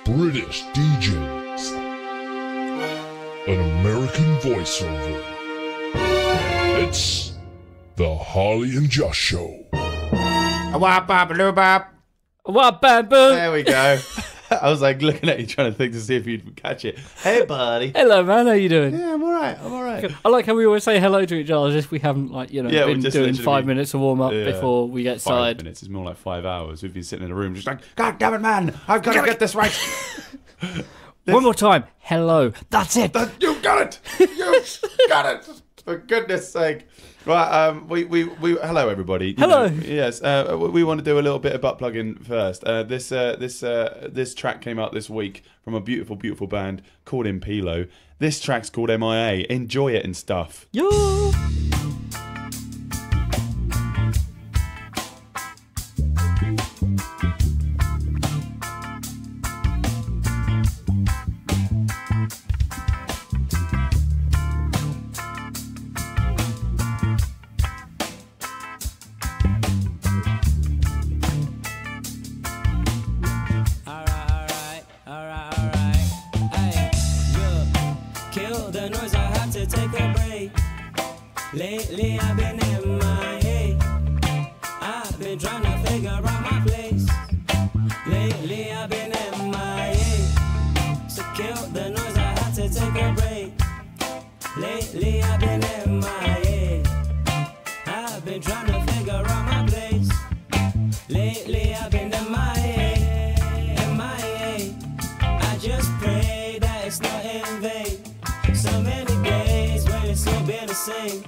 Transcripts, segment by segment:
British DJs, an American voiceover. It's the Harley and Josh Show. Wap bap loo bap. What bamboo? There we go. I was like looking at you trying to think to see if you'd catch it. Hey buddy. Hello man, how you doing? Yeah, I'm alright. I like how we always say hello to each other as if we haven't been doing 5 minutes of warm up before we get started. 5 minutes, it's more like 5 hours. We've been sitting in a room just like, God damn it man, I've got to get this right. One more time. Hello. That's it. You got it. You got it. For goodness sake. Right, hello everybody. Hello. Yes, we want to do a little bit of butt plugging first. This track came out this week from a beautiful, beautiful band called Impilo. This track's called MIA. Enjoy it and stuff. Yo. Lately I've been MIA. I've been trying to figure out my place. Lately I've been MIA. So kill the noise, I had to take a break. Lately I've been MIA. I've been trying to figure out my place. Lately I've been MIA. MIA. I just pray that it's not in vain. So many days when it's all been the same.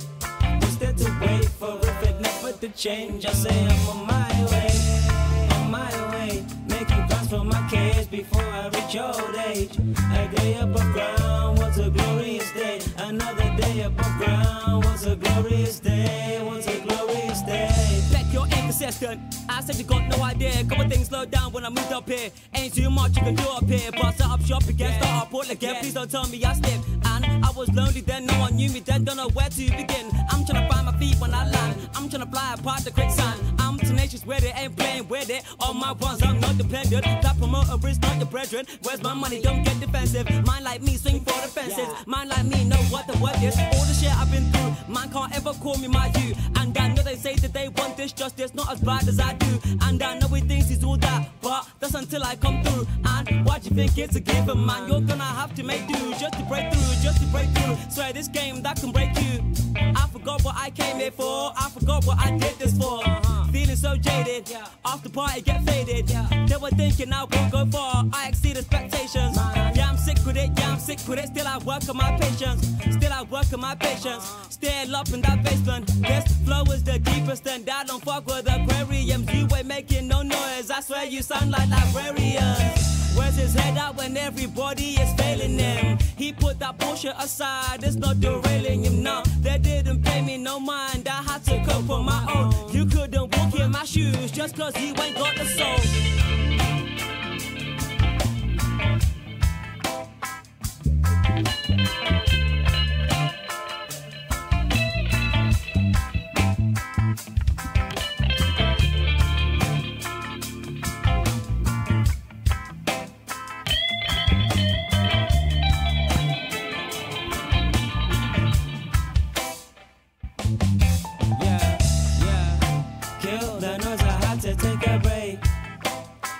Instead to wait for it never to change, I say I'm on my way, making plans for my kids before I reach old age. A day above ground, what's a glorious day? Another day above ground, what's a glorious day? What's a glorious day? Beck, you're inconsistent. I said you got no idea. Couple things slowed down when I moved up here. Ain't too much you can do up here, but set up shop again, start up all again. Please don't tell me I slipped. And I was lonely then, no one knew me then, don't know where to begin. I'm trying to find my feet when I land. I'm trying to fly apart the quicksand. I'm tenacious with it, ain't playing with it. On my ones, I'm not dependent. That promoter is not your brethren. Where's my money? Don't get defensive. Mine like me, swing for the fences. Mine like me, know what the word is. All the shit I've been through, man can't ever call me my you. And I know they say that they want this justice, not as bad as I do. And I know he thinks he's all that, but that's until I come through. And why do you think it's a given, man? You're gonna have to make do just to break through, just to break through. Swear this game that can break you. I forgot what I came here for. I forgot what I did this for. Feeling so jaded. After party get faded. They were thinking I won't go far. I exceed expectations. Yeah, I'm sick with it. Yeah, I'm sick with it. Still I work on my patience. Still I work on my patience. Still up in that basement. This flow is the deepest, and I don't fuck with aquariums. You ain't making no noise. I swear you sound like librarians. Where's his head out when everybody is failing him? He put that bullshit aside, it's not derailing him, no. They didn't pay me no mind, I had to cope on my own. You couldn't walk in my shoes just cause you ain't got the soul.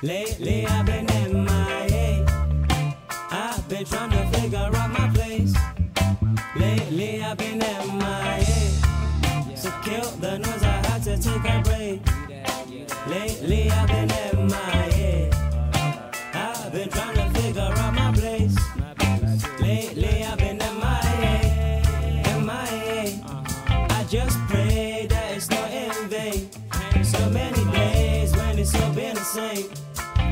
Lately I've been MIA. I've been trying to figure out my place. Lately I've been MIA. So kill the noise, I had to take a break. Lately I've been MIA. I've been trying to figure out my place. Lately I've been MIA. MIA. I just pray that it's not in vain. So many days when it's all been the same.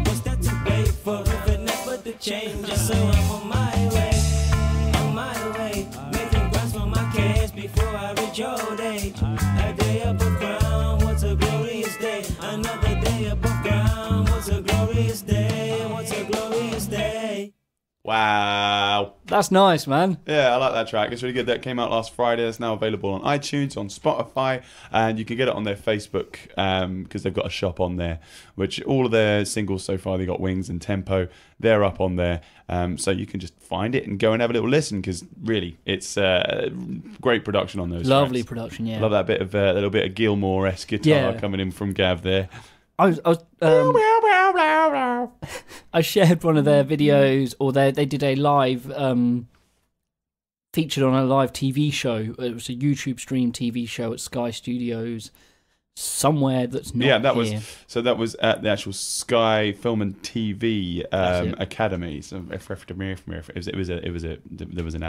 Instead to wait for it never to change. So I'm on my way, making plans for my kids before I reach old age. A day above ground, what's a glorious day? Another day above ground, what's a glorious day? What's a glorious day? Wow. That's nice, man. Yeah, I like that track. It's really good. That came out last Friday. It's now available on iTunes, on Spotify, and you can get it on their Facebook because they've got a shop on there, which all of their singles so far, they got Wings and Tempo, they're up on there. So you can just find it and go and have a little listen because really, it's great production on those Lovely tracks. production, yeah. Love that bit of little bit of Gilmore-esque guitar coming in from Gav there. I shared one of their videos, or they did a live, featured on a live TV show. It was a YouTube stream TV show at Sky Studios, somewhere that's not that here. that was at the actual Sky Film and TV Academy. So there was an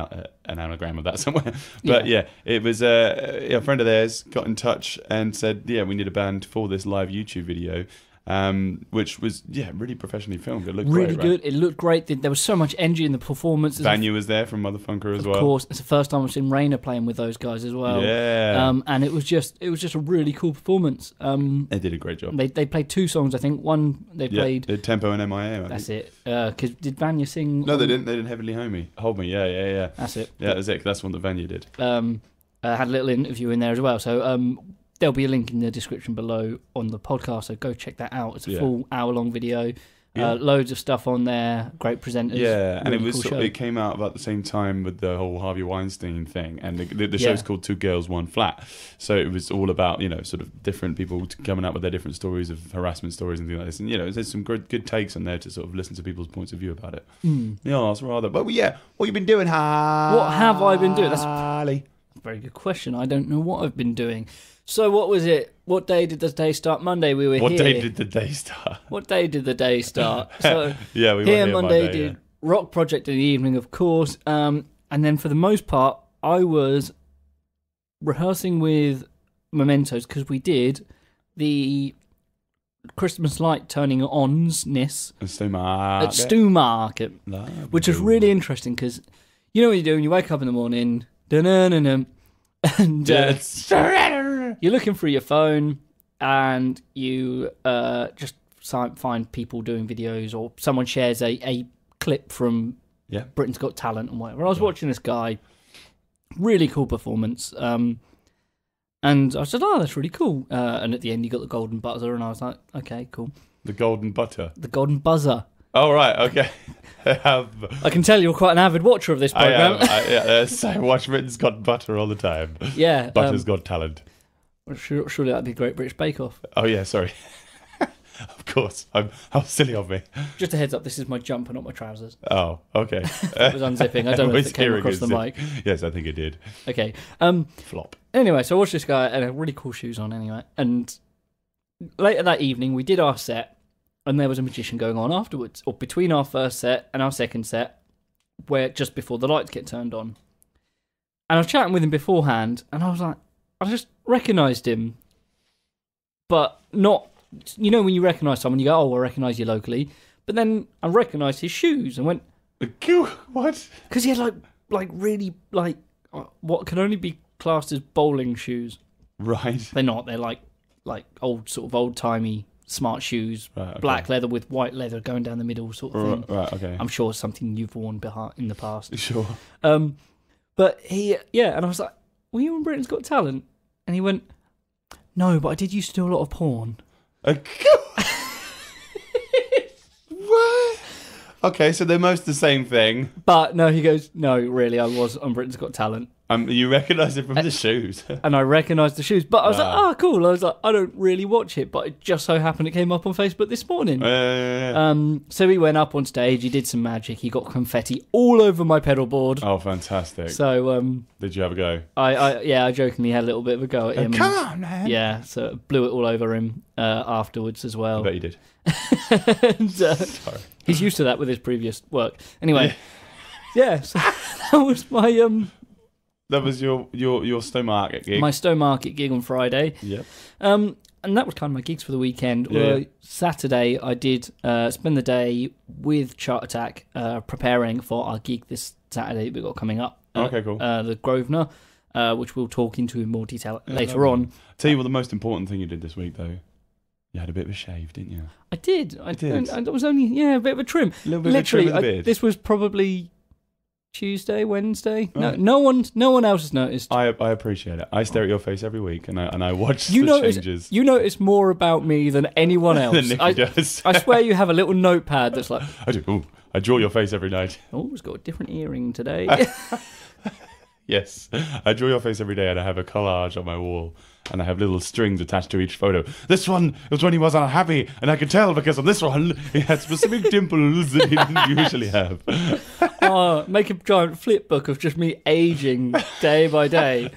anagram of that somewhere. But it was a friend of theirs got in touch and said, we need a band for this live YouTube video. Which was really professionally filmed. It looked really great, good. Right? It looked great. There was so much energy in the performance. Vanya was there from Motherfunker as well. Of course, it's the first time I've seen Rainer playing with those guys as well. Yeah. And it was just a really cool performance. They did a great job. They played two songs, I think. One they played Tempo and MIA. That's it. Because did Vanya sing? No, they didn't. They didn't heavily hold me. Yeah. That's it. Yeah, that's it. That's one that Vanya did. Had a little interview in there as well. So there'll be a link in the description below on the podcast, so go check that out. It's a full hour-long video. Loads of stuff on there. Great presenters. Yeah, and really it came out about the same time with the whole Harvey Weinstein thing, and the show's called Two Girls, One Flat. So it was all about sort of different people coming out with their different stories of harassment stories and things like this. And there's some good takes on there to sort of listen to people's points of view about it. Yeah, it's rather. But what you been doing, Harley? What have I been doing? That's a very good question. I don't know what I've been doing. So what was it? What day did the day start? Monday we were here. What day did the day start? What day did the day start? So we were here Monday. Did Rock Project in the evening, of course. And then for the most part, I was rehearsing with Mementos because we did the Christmas light turning ons-ness at Stu Market, which was really interesting because you know what you do when you wake up in the morning, and you're looking through your phone and you just find people doing videos, or someone shares a clip from Britain's Got Talent and whatever. I was watching this guy, really cool performance, and I said, that's really cool. And at the end, you got the golden buzzer, and I was like, okay, cool. The golden butter? The golden buzzer. Oh, right, okay. I can tell you're quite an avid watcher of this program. I watch Britain's Got Butter all the time. Yeah. Butter's Got Talent. Surely that'd be Great British Bake Off. Oh, yeah, sorry. Of course. How silly of me. Just a heads up, this is my jumper, not my trousers. Oh, okay. It was unzipping. I don't know if it came across the mic. Yes, I think it did. Okay. Flop. Anyway, so I watched this guy and had really cool shoes on anyway. And later that evening, we did our set. And there was a magician going on afterwards, or between our first set and our second set, where just before the lights get turned on. And I was chatting with him beforehand, and I was like, I just recognised him, but not, when you recognise someone, you go, I recognise you locally. But then I recognised his shoes and went, what? Because he had really what can only be classed as bowling shoes. Right. They're not. They're like old timey smart shoes, black leather with white leather going down the middle sort of thing. Right, okay. I'm sure it's something you've worn in the past. Sure. But and I was like, were you on Britain's Got Talent? And he went, no, but I did used to do a lot of porn. What? Okay, so they're most the same thing. But no, he goes, no, really, I was on Britain's Got Talent. You recognise it from the shoes. And I recognised the shoes. But I was like, cool. I was like, I don't really watch it, but it just so happened it came up on Facebook this morning. So he went up on stage, he did some magic, he got confetti all over my pedal board. Oh, fantastic. So did you have a go? I jokingly had a little bit of a go at him. Come on, man. Yeah, so it blew it all over him afterwards as well. I bet you did. And, sorry. He's used to that with his previous work. Anyway, so that was my... That was your Stowmarket gig. My Stowmarket gig on Friday. Yep. And that was kind of my gigs for the weekend. Yeah. Saturday, I did spend the day with Chart Attack preparing for our gig this Saturday we've got coming up. Okay, cool. The Grosvenor, which we'll talk into in more detail later on. Tell you what, the most important thing you did this week, though. You had a bit of a shave, didn't you? I did. I did. And it was only, a bit of a trim. A little bit of a trim of the beard. This was probably Tuesday, Wednesday. No one else has noticed. I appreciate it. I stare at your face every week, and I watch changes. You notice more about me than anyone else. Than Nicky does. I swear you have a little notepad that's like. I do. Ooh, I draw your face every night. Oh, it's got a different earring today. Yes, I draw your face every day, and I have a collage on my wall, and I have little strings attached to each photo. This one was when he was unhappy, and I could tell because on this one he had specific dimples that he didn't usually have. Make a giant flip book of just me aging day by day.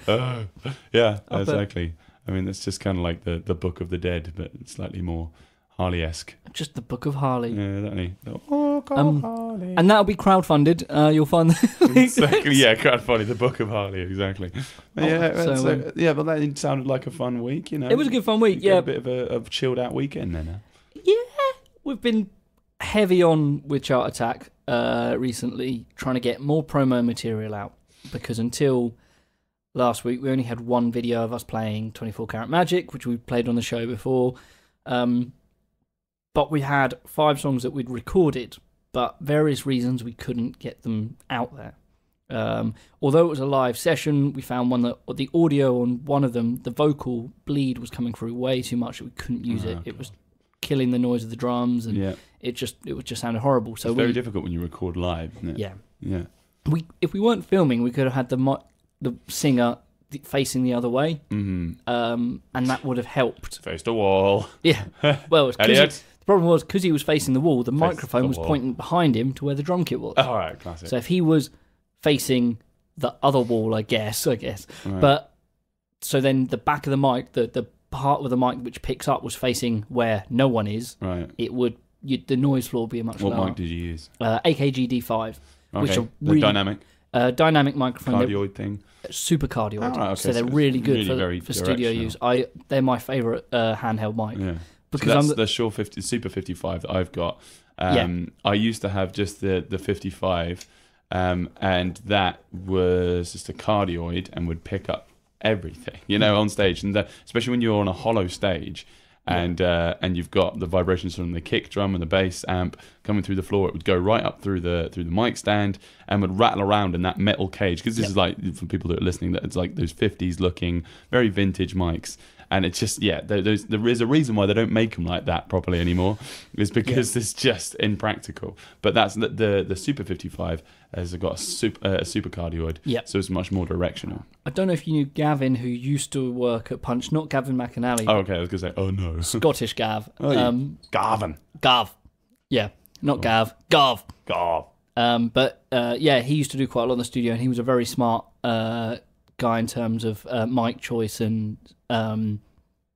Yeah, exactly. I mean, it's just kind of like the Book of the Dead, but slightly more Harley-esque. Just the Book of Harley. Yeah, exactly. Oh, God, Harley. And that'll be crowdfunded. You'll find exactly. Yeah, crowdfunded. The Book of Harley. Exactly. But but that sounded like a fun week. You know, it was a good fun week. Yeah, a bit of a chilled out weekend then. Yeah, we've been heavy on with Chart Attack recently, trying to get more promo material out because until last week we only had one video of us playing 24 Karat Magic, which we played on the show before. But we had 5 songs that we'd recorded, but various reasons we couldn't get them out there. Although it was a live session, we found one that the audio on one of them, the vocal bleed was coming through way too much that we couldn't use it. It was killing the noise of the drums, and it just sounded horrible. So it's very difficult when you record live, isn't it? Yeah. If we weren't filming, we could have had the singer facing the other way, and that would have helped. Face the wall. Yeah. Well, Elliot. the problem was because he was facing the wall, the microphone was pointing behind him to where the drum kit was. All right, classic. So if he was facing the other wall, I guess. Right. But so then the back of the mic, the part of the mic which picks up was facing where no one is. Right. It would the noise floor would be much lower. What mic did you use? AKG D5, which are the really dynamic microphone. Cardioid thing. Super cardioid. Oh, okay. So they're really good for studio use. They're my favourite handheld mic. Yeah. Because so that's the Super 55 that I've got. I used to have just the 55, and that was just a cardioid and would pick up everything, on stage. And especially when you're on a hollow stage, and you've got the vibrations from the kick drum and the bass amp coming through the floor, it would go right up through the mic stand and would rattle around in that metal cage. Because this is like, for people that are listening, that it's like those 50s looking, very vintage mics. And it's just, there is a reason why they don't make them like that properly anymore. It's because it's just impractical. But that's the Super 55 has got a super cardioid. Yeah. So it's much more directional. I don't know if you knew Gavin, who used to work at Punch, not Gavin Macinally. Oh, okay. I was going to say, oh no. Scottish Gav. Gavin. Gav. Yeah. Not Gav. Gav. Gav. But he used to do quite a lot in the studio, and he was a very smart guy in terms of mic choice and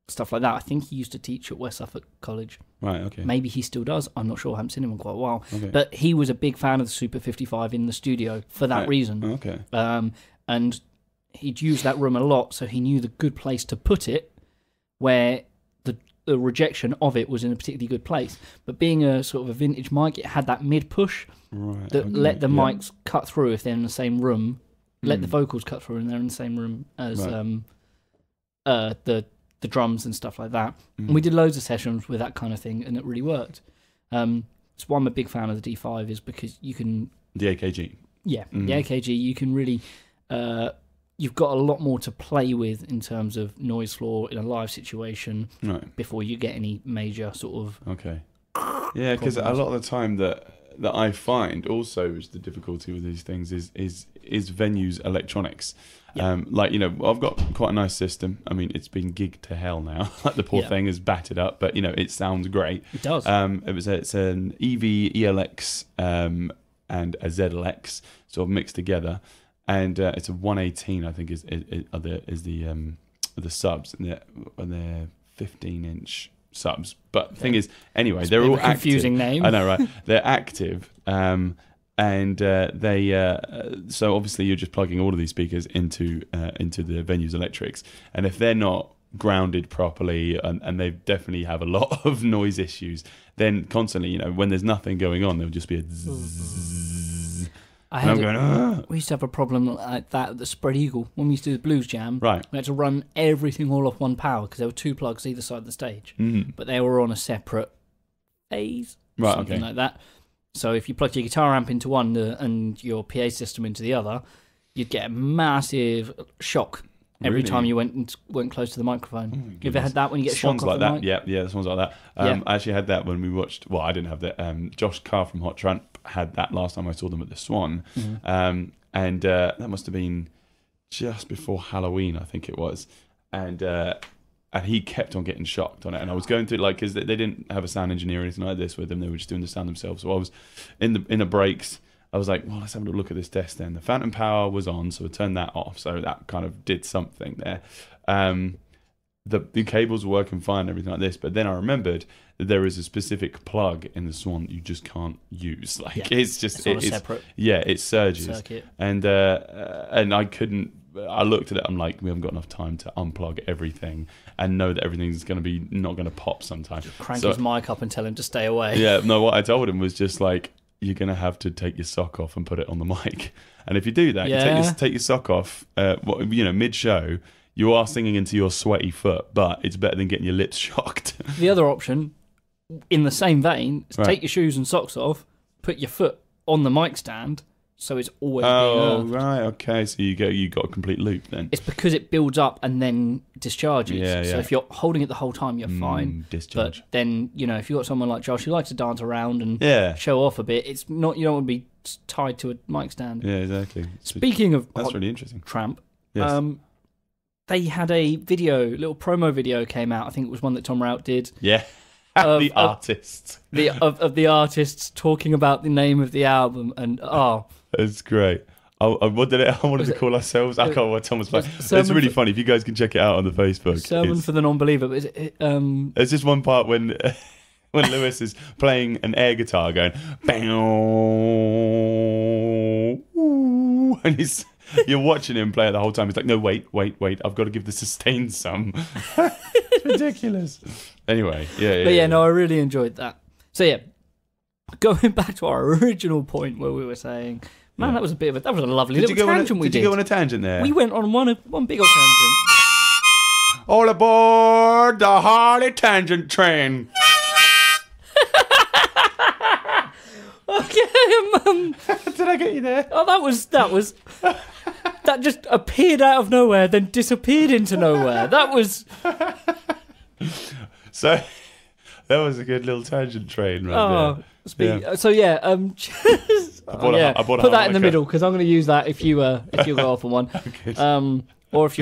stuff like that. I think he used to teach at West Suffolk College. Right, okay. Maybe he still does. I'm not sure. I haven't seen him in quite a while. Okay. But he was a big fan of the Super 55 in the studio for that reason. Okay. And he'd use that room a lot, so he knew the good place to put it where the rejection of it was in a particularly good place. But being a sort of a vintage mic, it had that mid-push that let the mics cut through if they're in the same room, let the vocals cut through and they're in the same room as the drums and stuff like that. And we did loads of sessions with that kind of thing, and it really worked. That's why I'm a big fan of the D5, is because you can... The AKG. Yeah, the AKG, you can really... you've got a lot more to play with in terms of noise floor in a live situation before you get any major sort of... Okay. Yeah, because a lot of the time that I find also is the difficulty with these things is venues electronics. I've got quite a nice system. I mean, it's been gigged to hell now. Like the poor thing is battered up, but it sounds great. It does. It's an EV ELX and a ZLX sort of mixed together, and it's a 118. I think is the subs, and they're 15-inch subs. But the thing is, anyway, they're all active. Confusing name. I know, right? They're active. And so obviously you're just plugging all of these speakers into the venue's electrics, and if they're not grounded properly and they definitely have a lot of noise issues, then constantly, when there's nothing going on, there'll just be a zzz. We used to have a problem like that at the Spread Eagle when we used to do the Blues Jam. Right. We had to run everything all off one power because there were 2 plugs either side of the stage, but they were on a separate phase, something like that. So if you plugged your guitar amp into one and your PA system into the other, you'd get a massive shock every Really? time you went close to the microphone. Oh my You ever had that when you get a shock Swans off like the that. mic? Yeah, swans like that. I actually had that when we watched. Well, I didn't have that. Josh Carr from Hot Tramp had that last time I saw them at the Swan, and that must have been just before Halloween, I think it was, and he kept on getting shocked on it. And I was going through because they didn't have a sound engineer or anything like this with them; they were just doing the sound themselves. So I was in the breaks. I was like, well, let's have a look at this desk then. The phantom power was on, so I turned that off. So that kind of did something there. The cables were working fine and everything like this. But then I remembered that there is a specific plug in the Swan that you just can't use. It's just... It's separate it surges. circuit. And I couldn't... I looked at it, I'm like, we haven't got enough time to unplug everything and know that everything's going to be not going to pop sometime. Crank his mic up and tell him to stay away. Yeah, no, what I told him was just like, you're going to have to take your sock off and put it on the mic. And if you do that, you take your sock off, mid-show, you are singing into your sweaty foot, but it's better than getting your lips shocked. The other option, in the same vein, is Right. take your shoes and socks off, put your foot on the mic stand, so it's always Oh, being earthed. right, okay, so you got a complete loop then. It's because it builds up and then discharges. Yeah, So yeah. if you're holding it the whole time, you're fine. Discharge. But then, if you've got someone like Josh who likes to dance around and Yeah. show off a bit, it's not, you don't want to be tied to a mic stand. Yeah, exactly. Speaking of That's Hot really interesting. Tramp, Yes. they had a little promo video came out. I think it was one that Tom Rout did. Yeah. Of- The of- artist. Of the artists talking about the name of the album, and That's great. I wanted to call ourselves. I can't remember what Thomas like. It's really funny. If you guys can check it out on the Facebook. Sermon for the Non-Believer. But There's just one part when Lewis is playing an air guitar, going and you're watching him play it the whole time. He's like, no, wait, I've got to give the sustain some. It's ridiculous. Anyway, yeah. No, I really enjoyed that. So yeah, going back to our original point where we were saying, man, that was a lovely little tangent we did. Did you go on a tangent there? We went on one big old tangent. All aboard the Harley Tangent Train. Okay, Did I get you there? oh, that was that just appeared out of nowhere, then disappeared into nowhere. That was So that was a good little tangent train right there. Yeah. So yeah, I bought a put that in the harmonica. middle because I'm going to use that if you go off on one. Good. Or if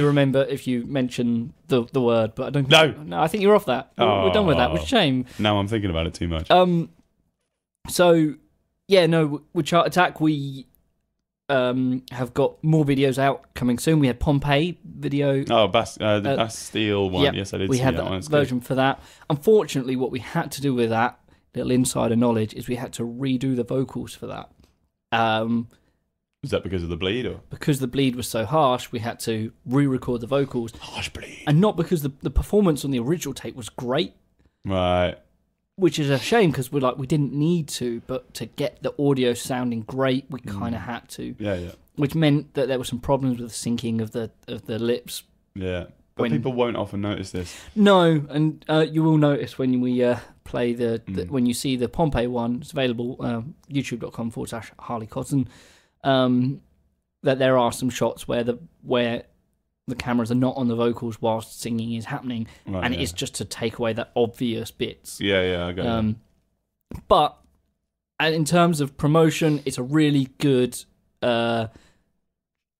you mention the word, but I don't. No, I think you're off that. We're done with that. Which is a shame. Now I'm thinking about it too much. So yeah, no. With Chart Attack, we have got more videos out coming soon. We had Pompeii video. the Bastille one. Yep, Yes, I did we see had that one. that It's version for that. Unfortunately, what we had to do with that little insider knowledge is we had to redo the vocals for that. good. Was that because of the bleed or Because the bleed was so harsh, we had to re-record the vocals, harsh bleed? and not because the performance on the original tape was great, Right. which is a shame because we didn't need to, but to get the audio sounding great, we kind of had to. Yeah. Which meant that there were some problems with the syncing of the lips. Yeah. But people won't often notice this. No, and you will notice when we play when you see the Pompeii one. It's available youtube.com/Harley Cotton. That there are some shots where the cameras are not on the vocals whilst singing is happening, Right, and it is just to take away the obvious bits. Yeah, I got it. But in terms of promotion, it's a really good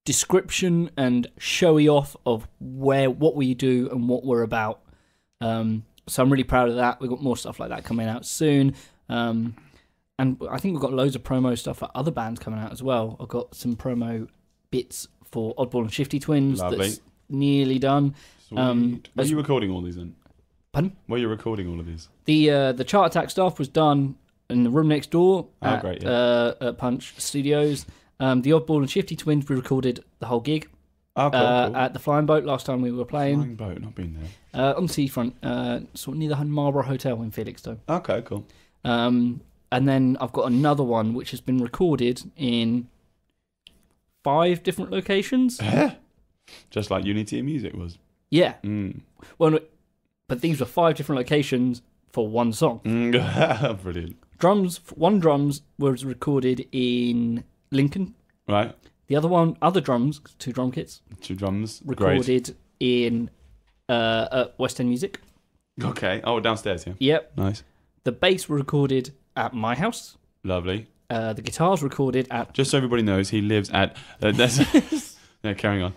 description and showy off of what we do and what we're about. So I'm really proud of that. We've got more stuff like that coming out soon. And I think we've got loads of promo stuff for other bands coming out as well. I've got some promo bits for Oddball and Shifty Twins Lovely. that's nearly done. Sweet. Were you recording all these then? Pardon? Were you recording all of these? The Chart Attack stuff was done in the room next door at, great, at Punch Studios. The Oddball and Shifty Twins, we recorded the whole gig Oh, cool. at the Flying Boat last time we were playing. Flying boat, not been there. On the seafront, sort of near the Marlborough Hotel in Felixstowe. Okay, cool. And then I've got another one which has been recorded in 5 different locations. Just like Unity in Music was. Yeah. Mm. Well, but these were 5 different locations for one song. Brilliant. One drums was recorded in Lincoln. Right. The other drums, 2 drum kits, 2 drums. recorded in at West End Music. Great. Okay. Oh, downstairs, yeah. Yep. Nice. The bass were recorded at my house. Lovely. The guitars recorded at... Just so everybody knows, he lives at... no, carrying on.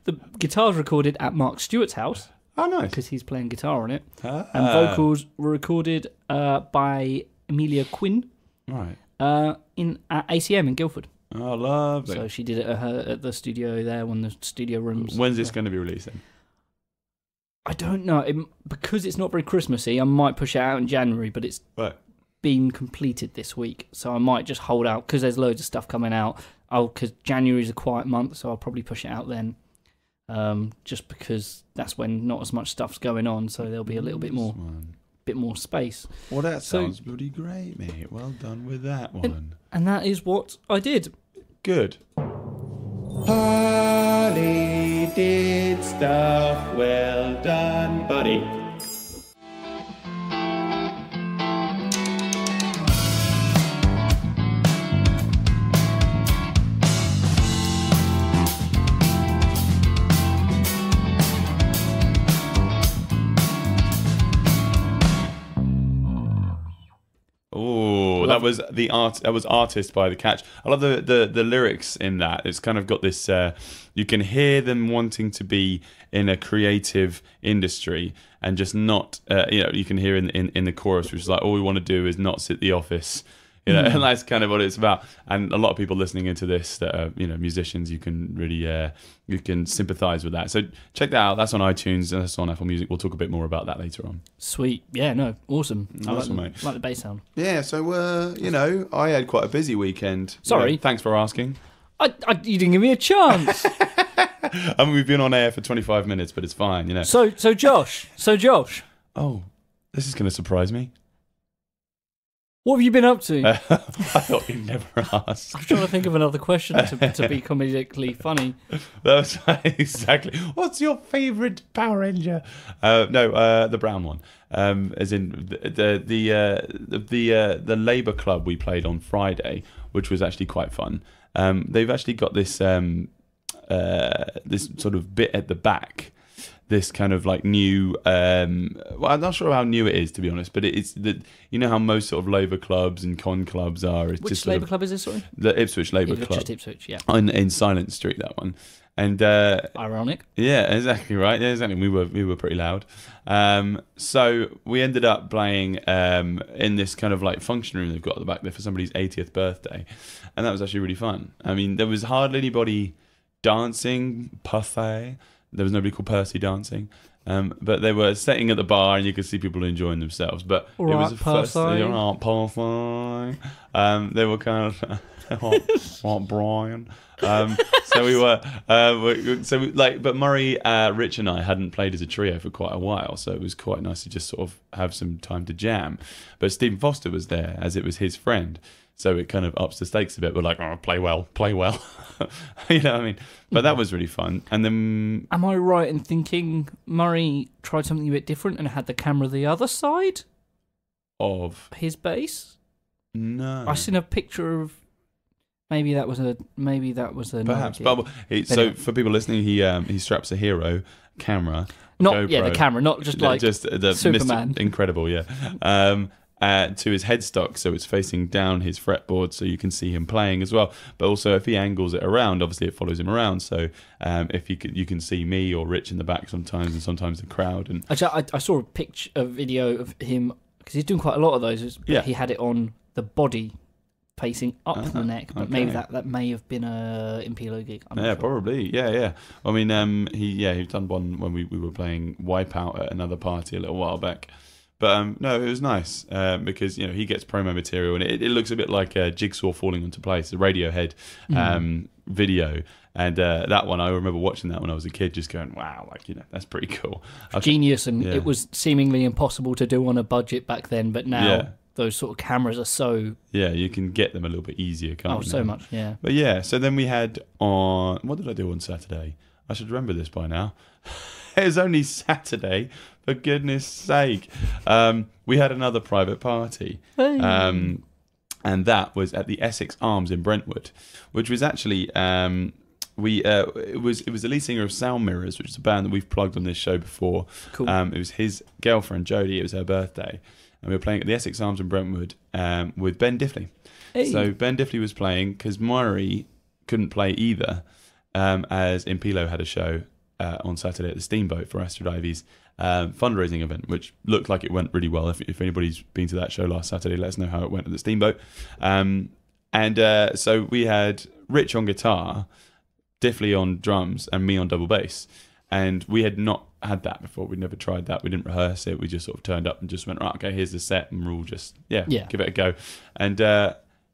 The guitars recorded at Mark Stewart's house. Oh, nice. Because he's playing guitar on it. Ah. And vocals were recorded by Amelia Quinn Right. at ACM in Guildford. Oh, lovely. So she did it at the studio there, one of the studio rooms. When's this going to be released then? I don't know. Because it's not very Christmassy, I might push it out in January, but it's Right. been completed this week. So I might just hold out because there's loads of stuff coming out. Because January's a quiet month, so I'll probably push it out then. Just because that's when not as much stuff's going on, so there'll be a little bit more space. Well, that So- sounds bloody great, mate. Well done with that one. And that is what I did. Good. Harley did stuff. Well done, buddy. Oh, that was the art. That was Artist by The Catch. I love the lyrics in that. It's kind of got this. You can hear them wanting to be in a creative industry and just not. You can hear in the chorus, which is like, all we want to do is not sit at the office. And that's kind of what it's about. And a lot of people listening into this that are, musicians, you can really, you can sympathise with that. So check that out. That's on iTunes and that's on Apple Music. We'll talk a bit more about that later on. Sweet. Yeah, no, awesome. Awesome, I mate. like the bass sound. Yeah, so, I had quite a busy weekend. Sorry. Thanks for asking. You didn't give me a chance. I mean, we've been on air for 25 minutes, but it's fine, So Josh. Oh, this is going to surprise me. What have you been up to? I thought you'd never asked. I'm trying to think of another question to be comedically funny. That was exactly. What's your favourite Power Ranger? The brown one. As in the Labour Club we played on Friday, which was actually quite fun. They've actually got this this sort of bit at the back. This kind of like new, I'm not sure how new it is, to be honest, but it's how most sort of Labour clubs and con clubs are. It's Which just Labour club is this, sorry? The Ipswich Labour Club. Just Ipswich, yeah. In Silent Street, that one. And ironic. yeah, exactly right. Yeah, exactly. We were pretty loud. So we ended up playing in this kind of like function room they've got at the back there for somebody's 80th birthday, and that was actually really fun. I mean, there was hardly anybody dancing per se. There was nobody called Percy dancing, but they were sitting at the bar and you could see people enjoying themselves. But it was the first. They were kind of what Brian. So we were, but Murray, Rich, and I hadn't played as a trio for quite a while, so it was quite nice to just sort of have some time to jam. But Stephen Foster was there, as it was his friend. So it kind of ups the stakes a bit. We're like, play well. You know what I mean? But that was really fun. And then... Am I right in thinking Murray tried something a bit different and had the camera the other side of his bass? No. I seen a picture of... Maybe that was a... Perhaps. But so for people listening, he straps a Hero camera. GoPro, the camera, not just like just the Superman. Incredible, yeah. To his headstock, so it's facing down his fretboard, so you can see him playing as well. But also, if he angles it around, obviously it follows him around. So if you can see me or Rich in the back sometimes, and sometimes the crowd. And actually, I saw a video of him because he's doing quite a lot of those. Yeah. He had it on the body, facing up the neck, but maybe that may have been a Impilo gig. I'm not sure. Probably. Yeah. I mean, he's done one when we were playing Wipeout at another party a little while back. But no, it was nice because he gets promo material and it looks a bit like a jigsaw falling into place, a Radiohead video. And that one, I remember watching that when I was a kid, just going, wow, that's pretty cool. Genius, and it was seemingly impossible to do on a budget back then, but now those sort of cameras are so... Yeah, you can get them a little bit easier, can't you? Oh, so much, yeah. But yeah, so then we had on... What did I do on Saturday? I should remember this by now. It was only Saturday, for goodness sake. We had another private party. And that was at the Essex Arms in Brentwood, which was actually it was the lead singer of Sound Mirrors, which is a band that we've plugged on this show before. Cool. It was his girlfriend Jodie. It was her birthday, and we were playing at the Essex Arms in Brentwood with Ben Diffley. Hey. So Ben Diffley was playing because Maury couldn't play either, as Impilo had a show on Saturday at the Steamboat for Astrid Ivy's fundraising event, which looked like it went really well. If anybody's been to that show last Saturday, let us know how it went at the Steamboat. So we had Rich on guitar, Diffley on drums, and me on double bass. And we had not had that before. We'd never tried that. We didn't rehearse it. We just sort of turned up and just went, right, okay, here's the set, and we're all just give it a go. And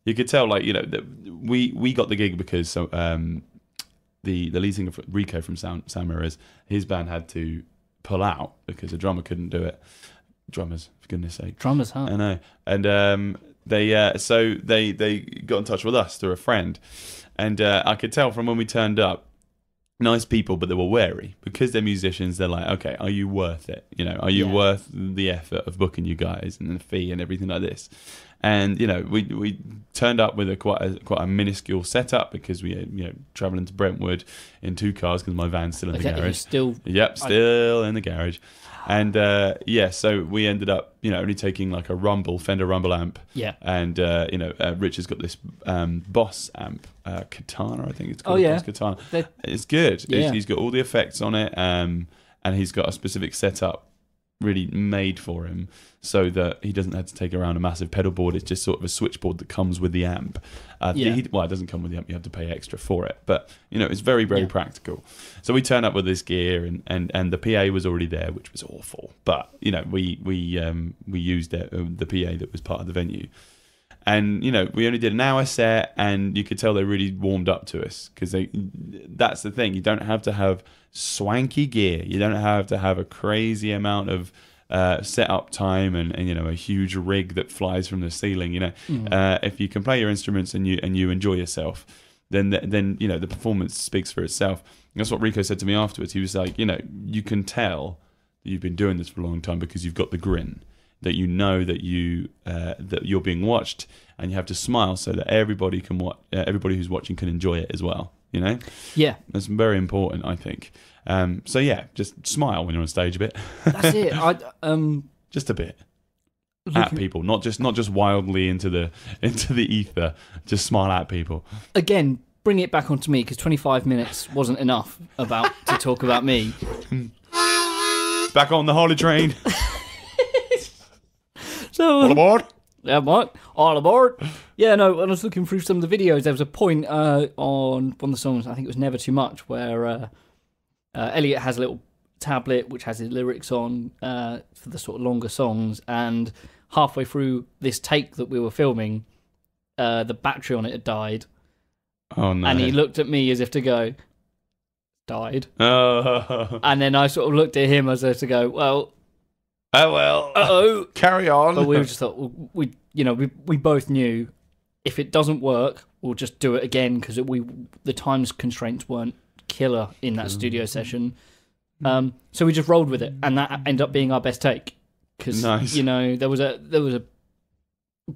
you could tell, like, that we got the gig because the lead singer Rico from Sound Mirrors, his band had to pull out because the drummer couldn't do it. Drummers, for goodness sake. Drummers, huh? I know. And they got in touch with us through a friend, and I could tell from when we turned up, nice people, but they were wary because they're musicians. They're like, okay, are you worth it? Are you worth the effort of booking you guys and the fee and everything like this? And we turned up with quite a minuscule setup because we traveling to Brentwood in 2 cars because my van's still in the garage. Still In the garage. And so we ended up only taking like a Fender Rumble amp. Yeah. And Rich has got this Boss amp, Katana, I think it's called. Oh yeah, Boss Katana. It's good. Yeah. He's got all the effects on it, and he's got a specific setup really made for him so that he doesn't have to take around a massive pedal board. It's just sort of a switchboard that comes with the amp. It doesn't come with the amp. You have to pay extra for it. But, it's very, very practical. So we turned up with this gear, and the PA was already there, which was awful. But, we used the PA that was part of the venue. And, we only did an hour set, and you could tell they really warmed up to us because that's the thing. You don't have to have swanky gear. You don't have to have a crazy amount of setup time and a huge rig that flies from the ceiling. If you can play your instruments and you enjoy yourself, then the performance speaks for itself. And that's what Rico said to me afterwards. He was like, you can tell that you've been doing this for a long time because you've got the grin. That that you're being watched, and you have to smile so that everybody everybody who's watching can enjoy it as well. Yeah, that's very important, I think. Just smile when you're on stage a bit. That's it. Just a bit at people, not just wildly into the ether. Just smile at people. Again, bring it back onto me because 25 minutes wasn't enough to talk about me. Back on the Harley train. So, all aboard. Yeah, mate. All aboard. Yeah, no, when I was looking through some of the videos, there was a point on one of the songs, I think it was Never Too Much, where Elliot has a little tablet which has his lyrics on for the sort of longer songs, and halfway through this take that we were filming, the battery on it had died. Oh, no. And he looked at me as if to go, died. Oh. And then I sort of looked at him as if to go, well... Oh well. Uh-oh. Carry on. But we just thought we both knew if it doesn't work, we'll just do it again because the times constraints weren't killer in that studio session. So we just rolled with it, and that ended up being our best take because there was a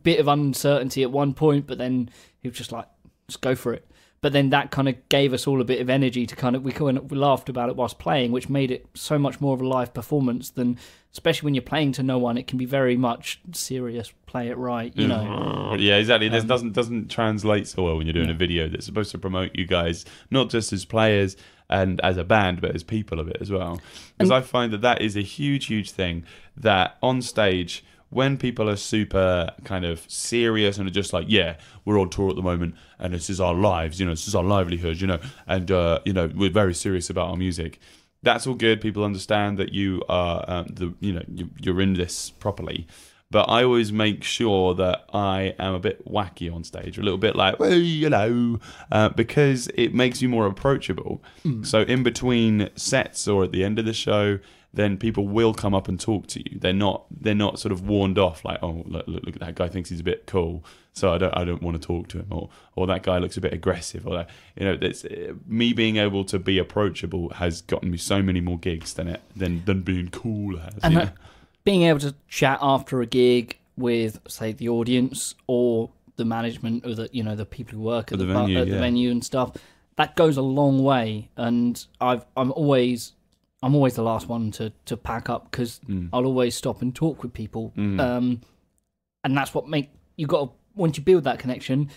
bit of uncertainty at one point, but then he was just like, just go for it. But then that kind of gave us all a bit of energy to we laughed about it whilst playing, which made it so much more of a live performance than, especially when you're playing to no one, it can be very much serious, play it right, Yeah, exactly. This doesn't translate so well when you're doing a video that's supposed to promote you guys, not just as players and as a band, but as people of it as well. Because I find that is a huge, huge thing that on stage, when people are super kind of serious and are just like, yeah, we're on tour at the moment and this is our lives, this is our livelihood, and, we're very serious about our music. That's all good. People understand that you are, you're in this properly. But I always make sure that I am a bit wacky on stage, a little bit like, well, because it makes you more approachable. So in between sets or at the end of the show, then people will come up and talk to you. They're not sort of warned off like, oh, look at that guy thinks he's a bit cool, so I don't want to talk to him, or that guy looks a bit aggressive, or that, it's me being able to be approachable has gotten me so many more gigs than being cool has. And being able to chat after a gig with, say, the audience or the management or the people who work at the venue and stuff, that goes a long way. And I'm always the last one to pack up, because I'll always stop and talk with people. And that's what once you build that connection,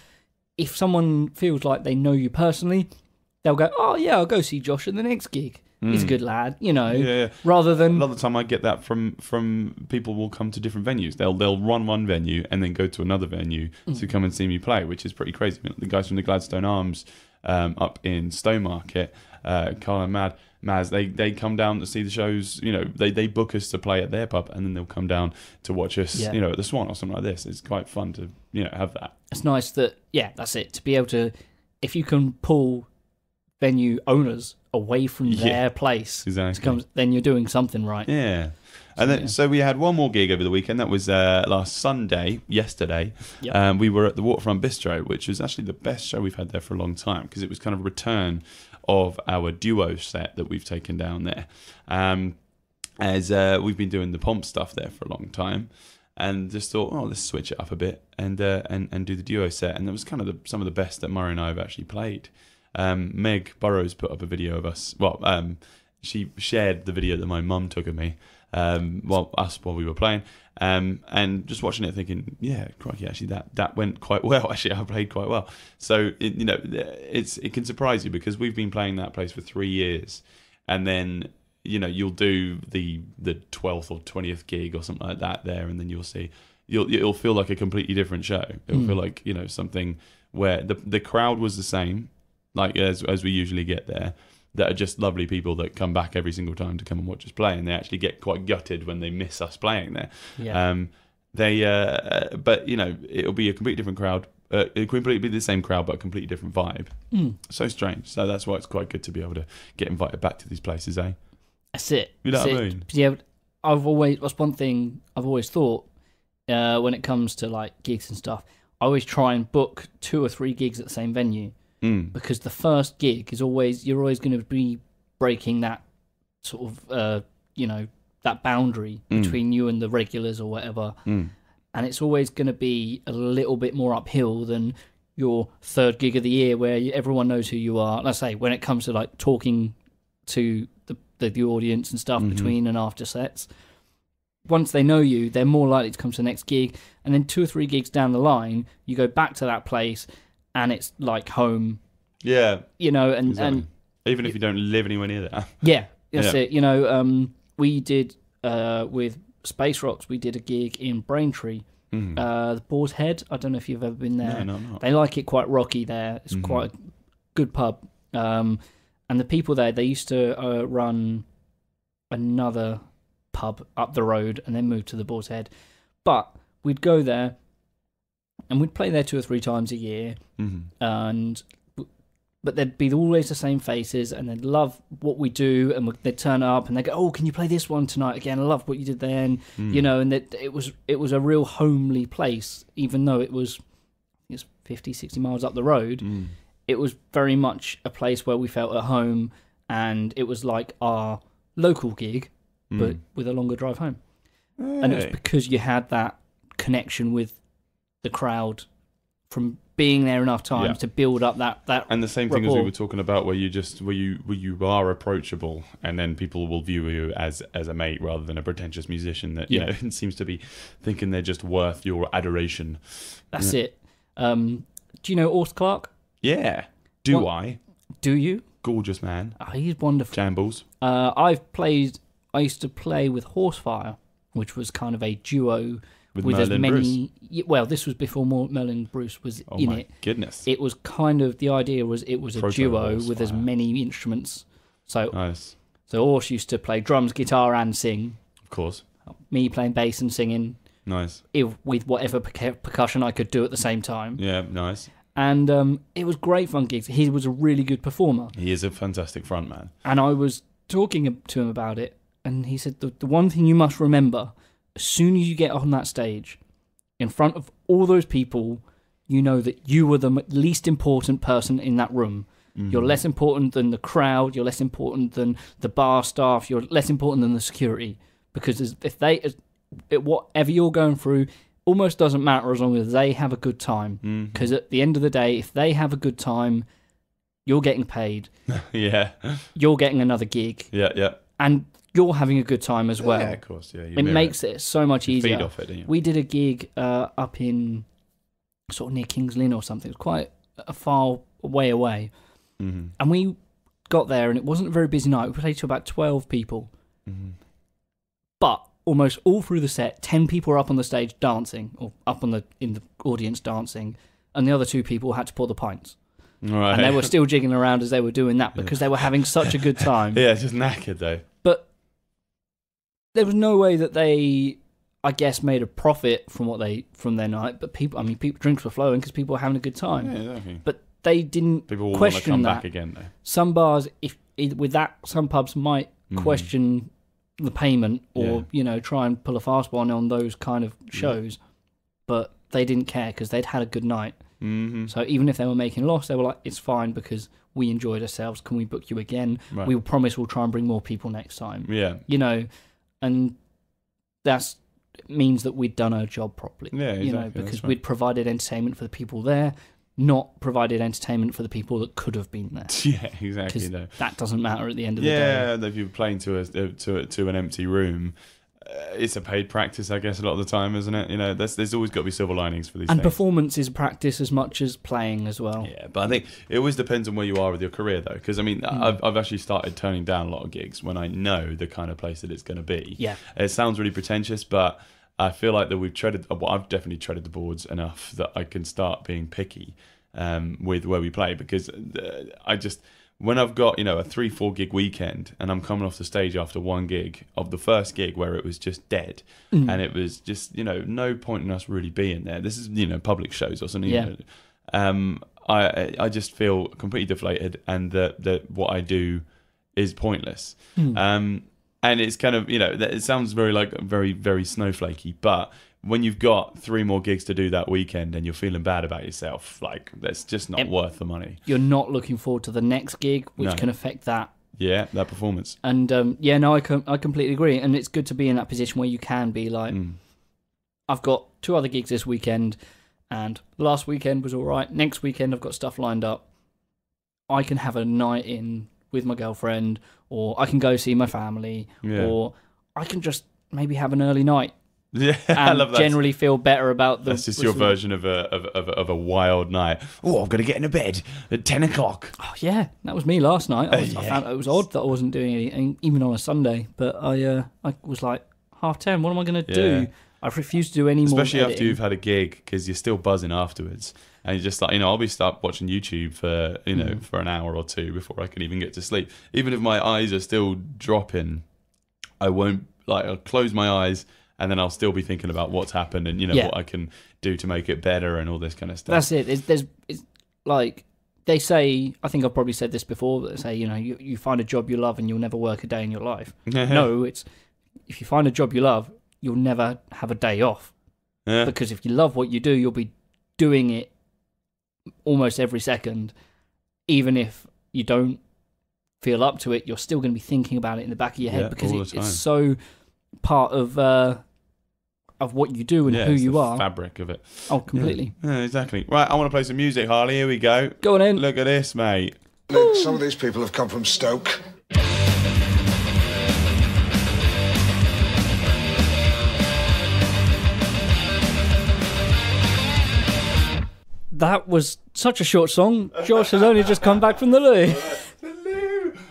if someone feels like they know you personally, they'll go, oh yeah, I'll go see Josh at the next gig. He's a good lad, rather than... A lot of the time I get that from people will come to different venues. They'll run one venue and then go to another venue to come and see me play, which is pretty crazy. The guys from the Gladstone Arms up in Stowmarket, Carl and Maz, they come down to see the shows. They book us to play at their pub, and then they'll come down to watch us, at the Swan or something like this. It's quite fun to have that. It's nice that that's it, to be able to, if you can pull venue owners away from their place, exactly, then you're doing something right. Yeah. And so we had one more gig over the weekend. That was last Sunday, yesterday. Yep. We were at the Waterfront Bistro, which was actually the best show we've had there for a long time, because it was kind of a return of our duo set that we've taken down there. As we've been doing the pomp stuff there for a long time, and just thought, let's switch it up a bit and do the duo set. And it was kind of some of the best that Murray and I have actually played. Meg Burrows put up a video of us. She shared the video that my mum took of me while we were playing, and just watching it thinking, yeah, crikey, actually that went quite well. Actually, I played quite well. So it can surprise you, because we've been playing that place for 3 years, and then you'll do the 12th or 20th gig or something like that there, and then it'll feel like a completely different show. It'll feel like something where the crowd was the same, like as we usually get there, that are just lovely people that come back every single time to come and watch us play, and they actually get quite gutted when they miss us playing there. Yeah. But it'll be a completely different crowd, it'll completely be the same crowd but a completely different vibe. So strange. So that's why it's quite good to be able to get invited back to these places, eh? That's it. You know what I mean? Yeah, that's one thing I've always thought when it comes to like gigs and stuff. I always try and book 2 or 3 gigs at the same venue. Because the first gig is you're always going to be breaking that sort of that boundary between you and the regulars or whatever, and it's always going to be a little bit more uphill than your 3rd gig of the year, where everyone knows who you are. Let's say when it comes to like talking to the audience and stuff between and after sets, once they know you, they're more likely to come to the next gig, and then 2 or 3 gigs down the line, you go back to that place. And it's like home, and and even if you don't live anywhere near there, that's it. We did with Space Rocks. We did a gig in Braintree, the Boar's Head. I don't know if you've ever been there. No, not. They like it quite rocky there. It's quite a good pub, and the people there, they used to run another pub up the road and then move to the Boar's Head, but we'd go there. And we'd play there 2 or 3 times a year, but there'd be always the same faces, and they'd love what we do, and they'd turn up and they'd go, "Oh, can you play this one tonight again? I love what you did then," and it was a real homely place, even though it was 50, 60 miles up the road. It was very much a place where we felt at home, and it was like our local gig, but with a longer drive home. Hey. And it was because you had that connection with the crowd from being there enough times to build up that and the same thing as we were talking about, where you are approachable, and then people will view you as a mate rather than a pretentious musician that seems to be thinking they're just worth your adoration. That's it. Do you know Orst Clark? Yeah. I? Do you? Gorgeous man. Oh, he's wonderful. Jambles. I used to play with Horsefire, which was kind of a duo. With as many, Bruce. This was before Merlin Bruce was in it. Oh my goodness! It was kind of, the idea was it was a duo with as many instruments. So nice. So Ors used to play drums, guitar, and sing. Of course. Me playing bass and singing. Nice. With whatever percussion I could do at the same time. Yeah, nice. And it was great fun gigs. He was a really good performer. He is a fantastic frontman. And I was talking to him about it, and he said the one thing you must remember, as soon as you get on that stage, in front of all those people, you know that you were the least important person in that room. You're less important than the crowd. You're less important than the bar staff. You're less important than the security. Because whatever you're going through, almost doesn't matter as long as they have a good time. Because at the end of the day, if they have a good time, you're getting paid. Yeah. You're getting another gig. Yeah. And you're having a good time as well. Yeah, of course. Yeah. It makes it so much easier. Feed off it, don't you? We did a gig up in sort of near Kings Lynn or something. It was quite a far way away. And we got there, and it wasn't a very busy night. We played to about 12 people. But almost all through the set, 10 people were up on the stage dancing, or up in the audience dancing, and the other 2 people had to pour the pints. Right. And they were still jigging around as they were doing that because they were having such a good time. Yeah, just knackered though. But there was no way that they, I guess, made a profit from their night. But people drinks were flowing because people were having a good time. Yeah, exactly. But they didn't People will want to question come that. back again though. Some bars, some pubs might question the payment or try and pull a fast one on those kind of shows, but they didn't care because they'd had a good night. So even if they were making a loss, they were like, "It's fine because we enjoyed ourselves. Can we book you again? Right. We promise we'll try and bring more people next time." Yeah. And that means that we'd done our job properly. Yeah, exactly. Because we'd provided entertainment for the people there, not provided entertainment for the people that could have been there. Yeah, exactly. No. That doesn't matter at the end of the day. Yeah, if you're playing to an empty room, it's a paid practice, I guess, a lot of the time, isn't it? There's always got to be silver linings for these And things. performance is practice as much as playing as well. Yeah, but I think it always depends on where you are with your career, though. Because, I've actually started turning down a lot of gigs when I know the kind of place that it's going to be. Yeah. It sounds really pretentious, but I feel like that I've definitely treaded the boards enough that I can start being picky with where we play, because when I've got a 3-4 gig weekend and I'm coming off the stage after one gig of the first gig where it was just dead and it was just no point in us really being there. This is public shows or something. Yeah. I just feel completely deflated, and that what I do is pointless. And it's kind of it sounds very very very snowflakey, but when you've got 3 more gigs to do that weekend and you're feeling bad about yourself, that's just not worth the money. You're not looking forward to the next gig, which can affect that. Yeah, that performance. And I completely agree. And it's good to be in that position where you can be like, I've got 2 other gigs this weekend, and last weekend was all right. Next weekend I've got stuff lined up. I can have a night in with my girlfriend, or I can go see my family, or I can just maybe have an early night. Yeah, and I love that. Generally feel better about the. That's just your version of a wild night. Oh, I've got to get into bed at 10 o'clock. Oh yeah, that was me last night. I found it was odd that I wasn't doing anything, even on a Sunday. But I was like 10:30. What am I going to do? I refuse to do any more. Especially after you've had a gig, because you're still buzzing afterwards, and you're just like, I'll start watching YouTube for for an hour or 2 before I can even get to sleep. Even if my eyes are still dropping, I won't I'll close my eyes. And then I'll still be thinking about what's happened and what I can do to make it better and all this kind of stuff. That's it. It's like they say. I think I've probably said this before, but they say you find a job you love and you'll never work a day in your life. No, it's if you find a job you love, you'll never have a day off. Yeah. Because if you love what you do, you'll be doing it almost every second, even if you don't feel up to it. You're still going to be thinking about it in the back of your head because it's so part of what you do and who you are. Fabric of it. Oh, completely. Yeah, exactly. Right, I want to play some music, Harley. Here we go. Go on in. Look at this, mate. Look, some of these people have come from Stoke. That was such a short song. Josh has only just come back from the loo.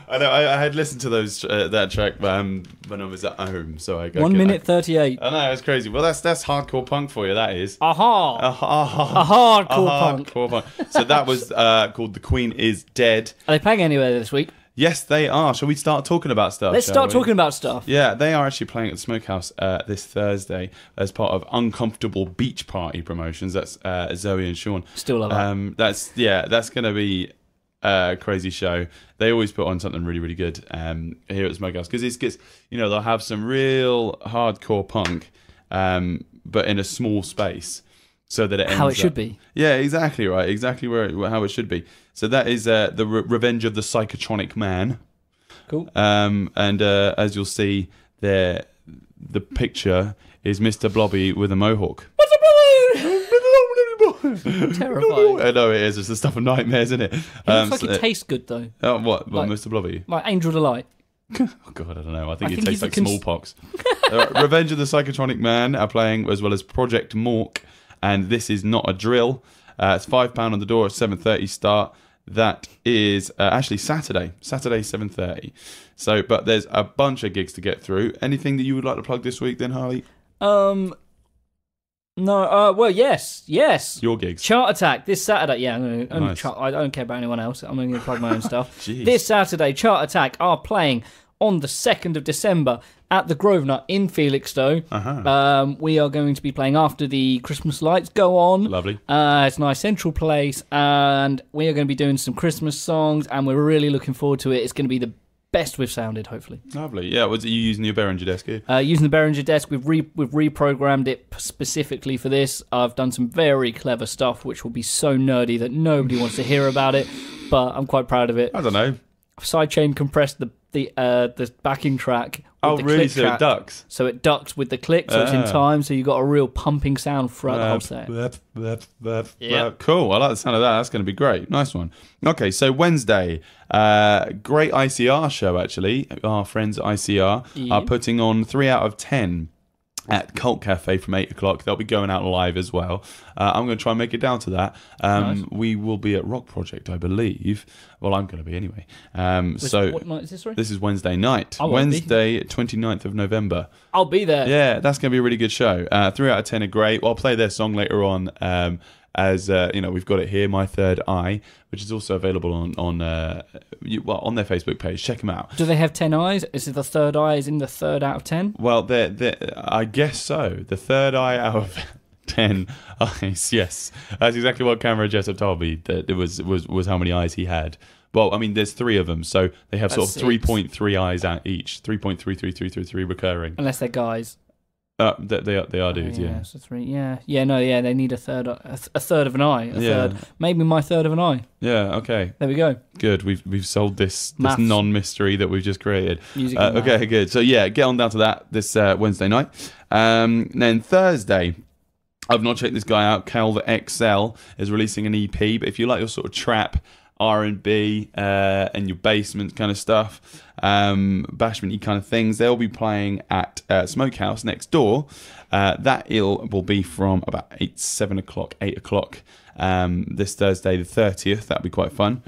I know. I had listened to that track when I was at home, so I got 1 minute 38. I know, it's crazy. Well, that's hardcore punk for you. That is. Aha! A hardcore punk. So that was called "The Queen Is Dead." Are they playing anywhere this week? Yes, they are. Shall we start talking about stuff? Let's start talking about stuff. Yeah, they are actually playing at the Smokehouse this Thursday as part of Uncomfortable Beach Party promotions. That's Zoe and Sean. Still love that. That's going to be crazy show. They always put on something really, really good here at Smokehouse because it's gets, they'll have some real hardcore punk, but in a small space, so that it ends How it should up- be. Yeah, exactly right, exactly how it should be. So that is the Revenge of the Psychotronic Man. Cool. And as you'll see there, the picture is Mr. Blobby with a mohawk. Terrifying. I know it is. It's the stuff of nightmares, isn't it? It looks like it tastes good though. Oh, what, like- Mr. Blobby? Like Angel Delight. Oh God, I don't know. I think it think tastes he's like a smallpox. Revenge of the Psychotronic Man are playing, as well as Project Mork, and This Is Not a Drill. It's £5 on the door at 7:30 start. That is actually Saturday 7:30. So, but there's a bunch of gigs to get through. Anything that you would like to plug this week, then, Harley? No. Well, yes. Your gigs. Chart Attack this Saturday. Yeah, Nice. I don't care about anyone else. I'm only going to plug my own stuff. Jeez. This Saturday, Chart Attack are playing on the 2nd of December at the Grosvenor in Felixstowe. We are going to be playing after the Christmas lights go on. Lovely. It's a nice central place, and we are going to be doing some Christmas songs, and we're really looking forward to it. It's going to be the best we've sounded, hopefully. Lovely. Yeah, was it you using your Behringer desk here? Using the Behringer desk, we've reprogrammed it specifically for this. I've done some very clever stuff, which will be so nerdy that nobody wants to hear about it, but I'm quite proud of it. I don't know. I've sidechain compressed the backing track. Oh, the really? click So track. it ducks? So it ducks with the click, so it's in time, so you've got a real pumping sound throughout the whole set. Yeah. Cool. I like the sound of that. That's going to be great. Nice one. Okay, so Wednesday, great ICR show, actually. Our friends at ICR are putting on 3 out of 10 at Cult Cafe from 8 o'clock. They'll be going out live as well. I'm going to try and make it down to that. Nice. We will be at Rock Project, I believe. Well, I'm going to be anyway. What night is this, sorry? This is Wednesday night. I won't be. Wednesday, 29th of November. I'll be there. Yeah, that's going to be a really good show. 3 out of 10 are great. Well, I'll play their song later on. As we've got it here, My Third Eye, which is also available on their Facebook page. Check them out. Do they have 10 eyes? Is it the third eye is in the 3rd out of 10? Well, I guess so. The third eye out of 10 eyes. Yes, that's exactly what Cameron Jessup told me. That it was how many eyes he had. Well, I mean, there's 3 of them, so they have That's sort of 3.3 eyes out each. 3.33333 recurring. Unless they're guys. They are dudes, yeah. So 3. Yeah. They need a third of an eye. A third. Maybe my third of an eye. Yeah. Okay. There we go. Good. We've solved this Maths. non-mystery that we've just created. Music and Okay, math. good. So yeah, get on down to that this Wednesday night. Then Thursday, I've not checked this guy out. Calv XL is releasing an EP. But if you like your sort of trap, R&B, and your basement kind of stuff, bashment-y kind of things, they'll be playing at Smokehouse next door. That will be from about 7 o'clock, 8 o'clock this Thursday the 30th. That'll be quite fun.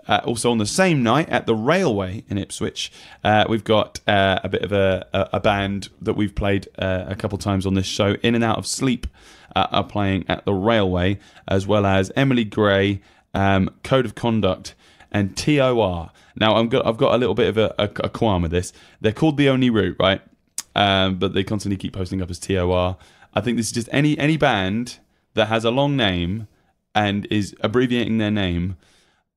Also on the same night at the Railway in Ipswich, we've got a bit of a band that we've played a couple times on this show, In and Out of Sleep, are playing at the Railway, as well as Emily Gray, Code of Conduct, and TOR. Now I've got a little bit of a qualm with this. They're called The Only Route, right? But they constantly keep posting up as TOR. I think this is just any band that has a long name and is abbreviating their name.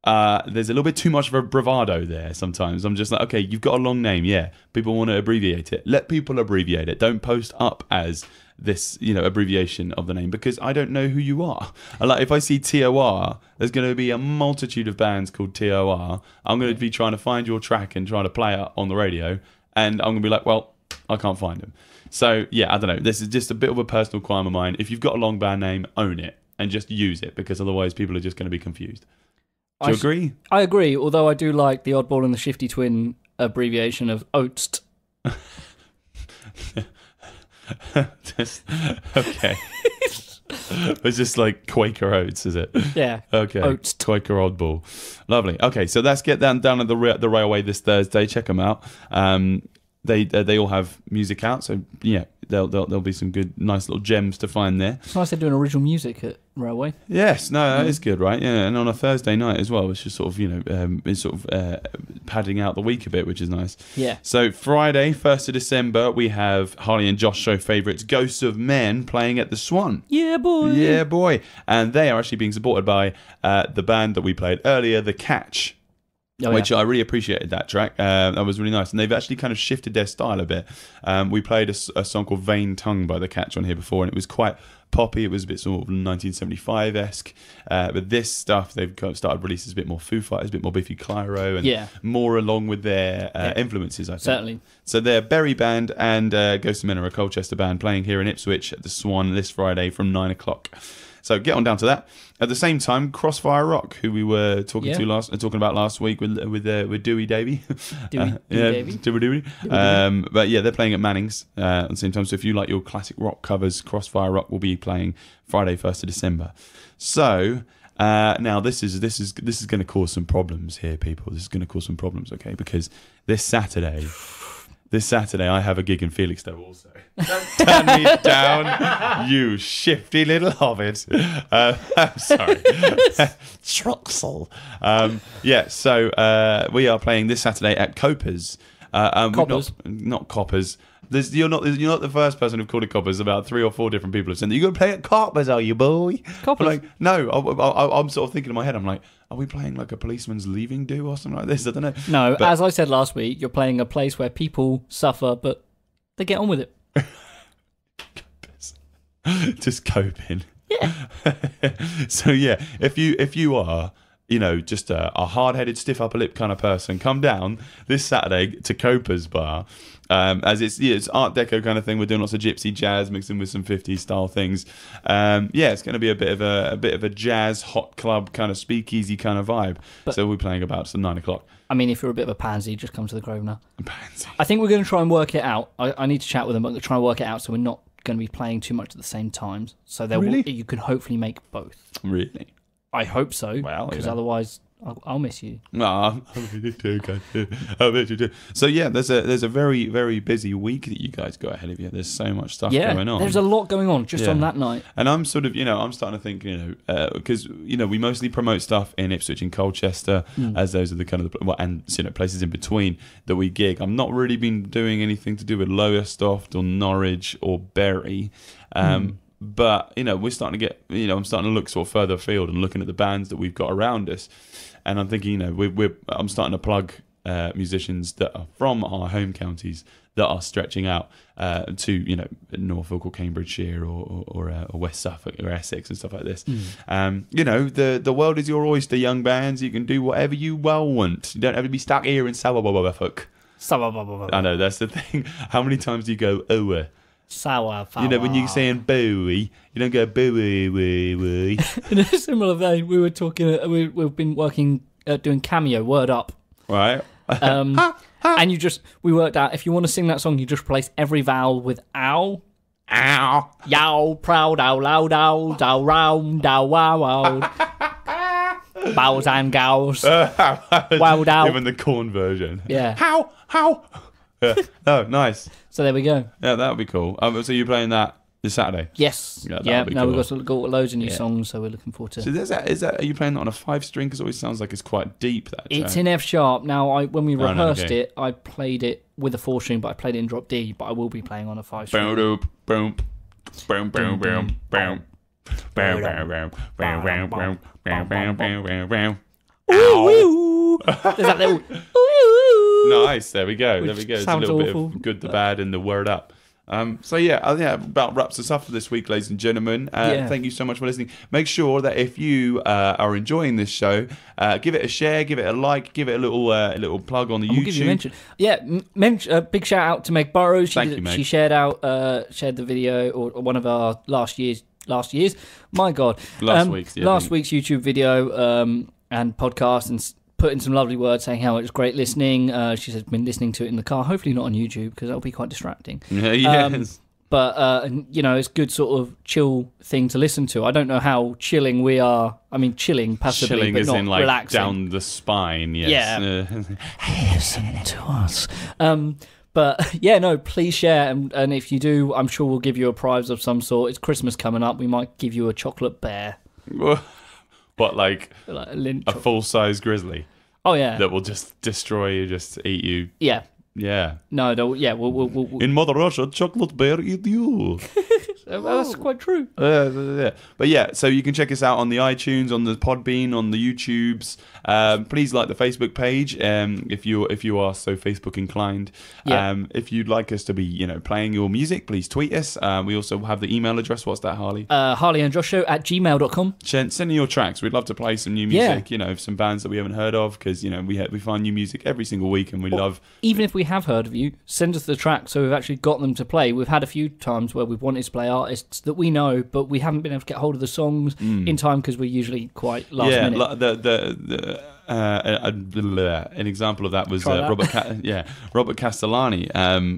There's a little bit too much of a bravado there sometimes. I'm just like, okay, you've got a long name, yeah. People want to abbreviate it. Let people abbreviate it. Don't post up as this, abbreviation of the name, because I don't know who you are. Like, if I see TOR, there's going to be a multitude of bands called TOR. I'm going to be trying to find your track and trying to play it on the radio, and I'm going to be like, well, I can't find them. So, yeah, I don't know. This is just a bit of a personal crime of mine. If you've got a long band name, own it and just use it, because otherwise people are just going to be confused. Do you agree? I agree, although I do like the Oddball and the Shifty Twin abbreviation of OATST. Okay. It's just like Quaker Oats, is it? Yeah. Okay. OATST. Quaker Oddball. Lovely. Okay, so let's get down at the Railway this Thursday. Check them out. they all have music out, so yeah, there'll be some good, nice little gems to find there. It's nice they're doing original music at Railway. Yes, no, that is good, right? Yeah, and on a Thursday night as well, which is sort of it's sort of padding out the week a bit, which is nice. Yeah. So Friday, 1st of December, we have Harley and Josh show favourites Ghosts of Men playing at the Swan. Yeah, boy. Yeah, boy, and they are actually being supported by the band that we played earlier, The Catch. Which I really appreciated that track. That was really nice. And they've actually kind of shifted their style a bit. We played a song called Vain Tongue by The Catch on here before, and it was quite poppy. It was a bit sort of 1975-esque. But this stuff, they've kind of started releases a bit more Foo Fighters, a bit more Biffy Clyro, and more along with their influences, I think. Certainly. So they're Berry Band and Ghost of Men are a Colchester band playing here in Ipswich at the Swan this Friday from 9 o'clock. So get on down to that. At the same time, Crossfire Rock, who we were talking about last week with Dewey Davey. Dewey. But yeah, they're playing at Manning's at the same time. So if you like your classic rock covers, Crossfire Rock will be playing Friday, 1st of December. So now this is going to cause some problems here, people. This is going to cause some problems, okay? Because this Saturday, I have a gig in Felixstowe also. Don't turn me down, you shifty little hobbit. I'm sorry. Troxel. So we are playing this Saturday at Coppers. Coppers? Not Coppers. You're not the first person who've called it Coppers. About 3 or 4 different people have said, you're going to play at Coppers, are you, boy? Coppers? Like, no, I'm sort of thinking in my head, I'm like, are we playing like a policeman's leaving do or something like this? I don't know. No, but as I said last week, you're playing a place where people suffer, but they get on with it. Just coping. Yeah. So yeah, if you are, just a hard-headed, stiff upper lip kind of person, come down this Saturday to Coper's Bar. As it's Art Deco kind of thing. We're doing lots of gypsy jazz mixing with some 50s style things. It's going to be a bit of a jazz hot club kind of speakeasy kind of vibe. So we're playing about 9 o'clock. I mean, if you're a bit of a pansy, just come to the Grosvenor. Pansy. I think we're going to try and work it out. I need to chat with them, but I'm going to try and work it out so we're not going to be playing too much at the same times. So you can hopefully make both. Really? I hope so. Well, because otherwise I'll miss you. I bet you do. So yeah, there's a very, very busy week that you guys got ahead of you. There's so much stuff going on. There's a lot going on just on that night. And I'm sort of, I'm starting to think, because we mostly promote stuff in Ipswich and Colchester, as those are the kind of places in between that we gig. I've not really been doing anything to do with Lowestoft or Norwich or Bury. But we're starting to get, I'm starting to look sort of further afield and looking at the bands that we've got around us, and I'm thinking, I'm starting to plug musicians that are from our home counties that are stretching out to Norfolk or Cambridgeshire or West Suffolk or Essex and stuff like this. The world is your oyster, young bands. You can do whatever you want. You don't have to be stuck here in Southwark. I know, that's the thing. How many times do you go Sour. When you're saying booey, you don't go booey, wee, wee. In a similar vein, we were talking. We've been working doing Cameo, Word Up, right? And we worked out if you want to sing that song, you just replace every vowel with ow. Ow. Yow, proud, ow, loud, ow, dow, round, dow, wow, wow. Bows and gals. Wow, dow. Even the corn version. Yeah. How? Yeah. Oh, nice. So there we go. Yeah, that would be cool. So you're playing that this Saturday? Yes. Yeah. No, we've got loads of new songs, so we're looking forward to. So is that? Are you playing that on a 5-string? Because it always sounds like it's quite deep. It's in F sharp. Now, when we rehearsed it, I played it with a 4-string, but I played it in drop D. But I will be playing on a 5-string. Boom, boom, boom, boom, boom, boom, boom. Ooh, there's that little. Nice. There we go. It's a little awful. bit of good, the bad, and the word up. About wraps us up for this week, ladies and gentlemen. Thank you so much for listening. Make sure that if you are enjoying this show, give it a share, give it a like, give it a little plug on the YouTube. We'll give you a mention. Big shout out to Meg Burrows. Thank you, Meg. She shared the video or one of our last year's. My God, last week's YouTube video and podcast and. Put in some lovely words saying how it was great listening. She said been listening to it in the car. Hopefully not on YouTube because that'll be quite distracting. Yes. But it's good sort of chill thing to listen to. I don't know how chilling we are. I mean, chilling passively, chilling but is not in like relaxing. down the spine. Yes. Yeah. Listen to us. But yeah, no, please share. And if you do, I'm sure we'll give you a prize of some sort. It's Christmas coming up. We might give you a chocolate bear. What, like a lint a full-size grizzly Oh, yeah. that will just destroy you, just eat you? Yeah. Yeah. No, we'll In Mother Russia, chocolate bear eat you. that's quite true. But yeah, so you can check us out on the iTunes, on the Podbean, on the YouTubes. Please like the Facebook page if you are so Facebook inclined. Yeah. If you'd like us to be playing your music, please tweet us. We also have the email address. What's that, Harley? HarleyandJoshShow@gmail.com. Send in your tracks. We'd love to play some new music. Some bands that we haven't heard of, because we find new music every single week, and we love. Even if we have heard of you, send us the track so we've actually got them to play. We've had a few times where we've wanted to play artists that we know, but we haven't been able to get hold of the songs in time because we're usually quite last minute. An example of that was Robert Castellani.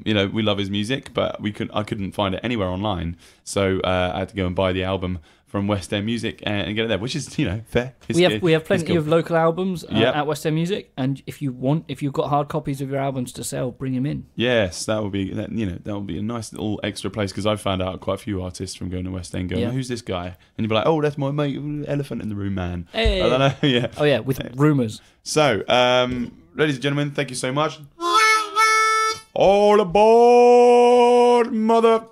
We love his music, but I couldn't find it anywhere online, so I had to go and buy the album from West End Music and get it there, which is fair. We have plenty of local albums at West End Music, and if you've got hard copies of your albums to sell, bring them in. Yes, that would be a nice little extra place, because I've found out quite a few artists from going to West End going, who's this guy? And you'd be like, oh, that's my mate, Elephant in the Room Man. Hey. I don't know, yeah. Oh yeah, with rumours. So, ladies and gentlemen, thank you so much. All aboard, mother.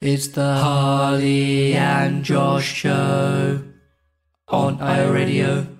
It's the Harley and Josh Show on iRadio.